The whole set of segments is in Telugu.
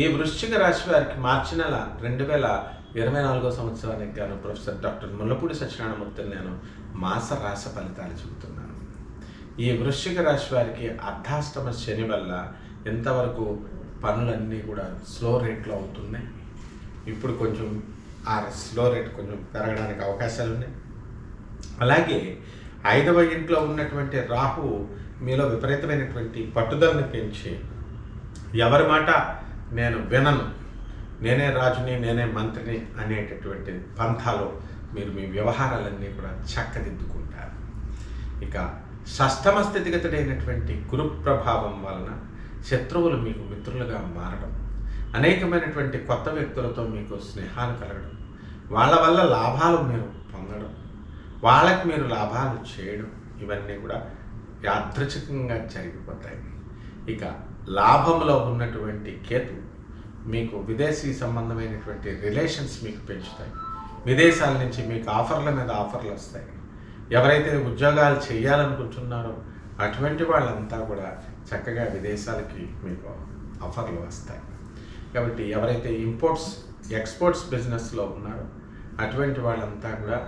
ఈ వృశ్చిక రాశి వారికి మార్చి నెల 2024 సంవత్సరానికి గాను ప్రొఫెసర్ డాక్టర్ ముల్లపూడి సత్యనారాయణమూర్తిని నేను మాస రాశి ఫలితాలు చెబుతున్నాను. ఈ వృశ్చిక రాశి వారికి అర్ధాష్టమ శని వల్ల ఎంతవరకు పనులన్నీ కూడా స్లో రేట్లో అవుతున్నాయి. ఇప్పుడు కొంచెం ఆ స్లో రేట్ కొంచెం పెరగడానికి అవకాశాలు ఉన్నాయి. అలాగే 5వ ఇంట్లో ఉన్నటువంటి రాహు మీలో విపరీతమైనటువంటి పట్టుదలని పెంచి ఎవరి మాట నేను వినను, నేనే రాజుని, నేనే మంత్రిని అనేటటువంటి పంథాలో మీరు మీ వ్యవహారాలన్నీ కూడా చక్కదిద్దుకుంటారు. ఇక షష్టమ స్థితిగతుడైనటువంటి గురు ప్రభావం వలన శత్రువులు మీకు మిత్రులుగా మారడం, అనేకమైనటువంటి కొత్త వ్యక్తులతో మీకు స్నేహాలు కలగడం, వాళ్ళ వల్ల లాభాలు మీరు పొందడం, వాళ్ళకి మీరు లాభాలు చేయడం, ఇవన్నీ కూడా యాదృచ్ఛికంగా జరిగిపోతాయి. ఇక లాభంలో ఉన్నటువంటి కేతు మీకు విదేశీ సంబంధమైనటువంటి రిలేషన్స్ మీకు పెంచుతాయి. విదేశాల నుంచి మీకు ఆఫర్ల మీద ఆఫర్లు వస్తాయి. ఎవరైతే ఉద్యోగాలు చేయాలనుకుంటున్నారో అటువంటి వాళ్ళంతా కూడా చక్కగా విదేశాలకి మీకు ఆఫర్లు వస్తాయి. కాబట్టి ఎవరైతే ఇంపోర్ట్స్ ఎక్స్పోర్ట్స్ బిజినెస్లో ఉన్నారో అటువంటి వాళ్ళంతా కూడా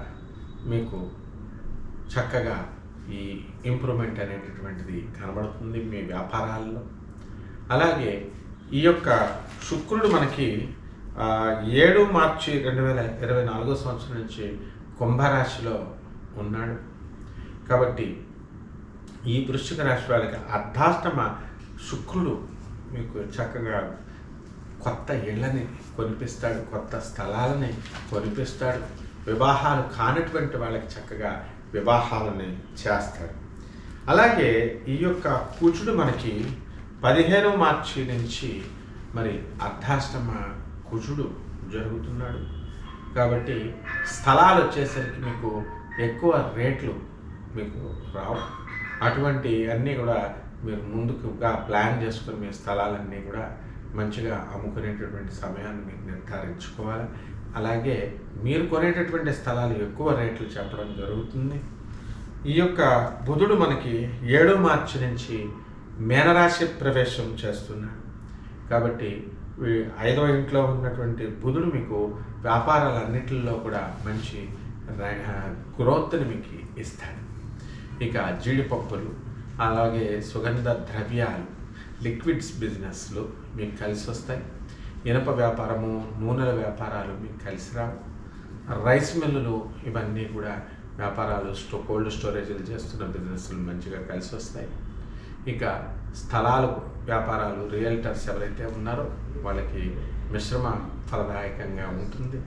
మీకు చక్కగా ఈ ఇంప్రూవ్మెంట్ అనేటటువంటిది కనబడుతుంది మీ వ్యాపారాల్లో. అలాగే ఈ యొక్క శుక్రుడు మనకి 7 మార్చి 2024 సంవత్సరం నుంచి కుంభరాశిలో ఉన్నాడు. కాబట్టి ఈ వృశ్చిక రాశి వాళ్ళకి అర్ధాష్టమ శుక్రుడు మీకు చక్కగా కొత్త ఇళ్ళని కొనిపిస్తాడు, కొత్త స్థలాలని కొనిపిస్తాడు. వివాహాలు కానటువంటి వాళ్ళకి చక్కగా వివాహాలని చేస్తాడు. అలాగే ఈ యొక్క కుజుడు మనకి 15 మార్చి నుంచి మరి అర్ధాష్టమ కుజుడు జరుగుతున్నాడు. కాబట్టి స్థలాలు వచ్చేసరికి మీకు ఎక్కువ రేట్లు మీకు రావు. అటువంటి అన్నీ కూడా మీరు ముందుగా ప్లాన్ చేసుకుని మీ స్థలాలన్నీ కూడా మంచిగా అమ్ముకునేటటువంటి సమయాన్ని మీరు నిర్ధారించుకోవాలి. అలాగే మీరు కొనేటటువంటి స్థలాలు ఎక్కువ రేట్లు చెప్పడం జరుగుతుంది. ఈ యొక్క బుధుడు మనకి 7 మార్చి నుంచి మీనరాశి ప్రవేశం చేస్తున్నాడు. కాబట్టి 5వ ఇంట్లో ఉన్నటువంటి బుధుడు మీకు వ్యాపారాలన్నిటిలో కూడా మంచి గ్రోత్ని మీకు ఇస్తాడు. ఇక జీడిపప్పులు, అలాగే సుగంధ ద్రవ్యాలు, లిక్విడ్స్ బిజినెస్లు మీకు కలిసి వస్తాయి. ఇనప వ్యాపారము, నూనెల వ్యాపారాలు మీకు కలిసి రావు. రైస్ మిల్లులు ఇవన్నీ కూడా వ్యాపారాలు, కోల్డ్ స్టోరేజీలు చేస్తున్న బిజినెస్లు మంచిగా కలిసి వస్తాయి. ఇక స్థలాలు వ్యాపారాలు, రియల్టర్స్ ఎవరైతే ఉన్నారో వాళ్ళకి మిశ్రమ ఫలదాయకంగా ఉంటుంది.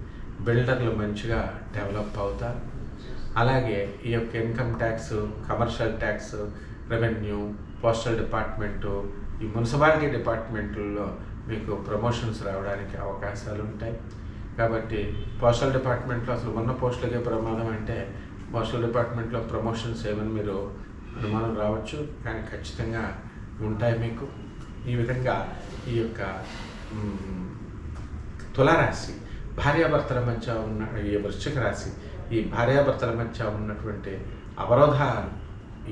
బిల్డర్లు మంచిగా డెవలప్ అవుతారు. అలాగే ఈ యొక్క income tax, commercial tax, revenue, postal department, ఈ మున్సిపాలిటీ డిపార్ట్మెంట్లో మీకు ప్రమోషన్స్ రావడానికి అవకాశాలు ఉంటాయి. కాబట్టి పోస్టల్ డిపార్ట్మెంట్లో అసలు ఉన్న పోస్టులకే ప్రమాదం అంటే పోస్టల్ డిపార్ట్మెంట్లో ప్రమోషన్స్ ఏమని మీరు అనుమానం రావచ్చు, కానీ ఖచ్చితంగా ఉంటాయి మీకు. ఈ విధంగా ఈ యొక్క తులారాశి భార్యాభర్తల మధ్య ఉన్న ఈ వృశ్చిక రాశి ఈ భార్యాభర్తల మధ్య ఉన్నటువంటి అవరోధాలు,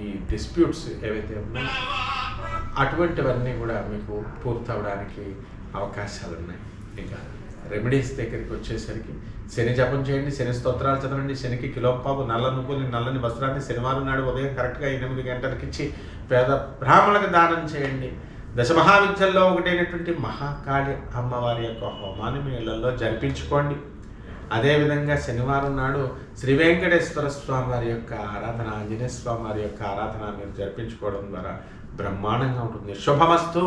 ఈ డిస్ప్యూట్స్ ఏవైతే ఉన్నాయో అటువంటివన్నీ కూడా మీకు పూర్తవడానికి అవకాశాలు ఉన్నాయి. ఇక రెమెడీస్ దగ్గరికి వచ్చేసరికి శని జపం చేయండి, శని స్తోత్రాలు చదవండి, శనికి కిలోపావు నల్ల నువ్వుని, నల్లని వస్త్రాన్ని శనివారం నాడు ఉదయం కరెక్ట్గా 8 గంటలకు ఇచ్చి పేద బ్రాహ్మణులకు దానం చేయండి. దశమహావిద్యల్లో ఒకటైనటువంటి మహాకాళి అమ్మవారి యొక్క హోమాన్ని మీ ఇళ్లలో జరిపించుకోండి. అదేవిధంగా శనివారం నాడు శ్రీ వెంకటేశ్వర స్వామి వారి యొక్క ఆరాధన, ఆంజనేయ స్వామి వారి యొక్క ఆరాధన మీరు జరిపించుకోవడం ద్వారా బ్రహ్మాండంగా ఉంటుంది. శుభమస్తు.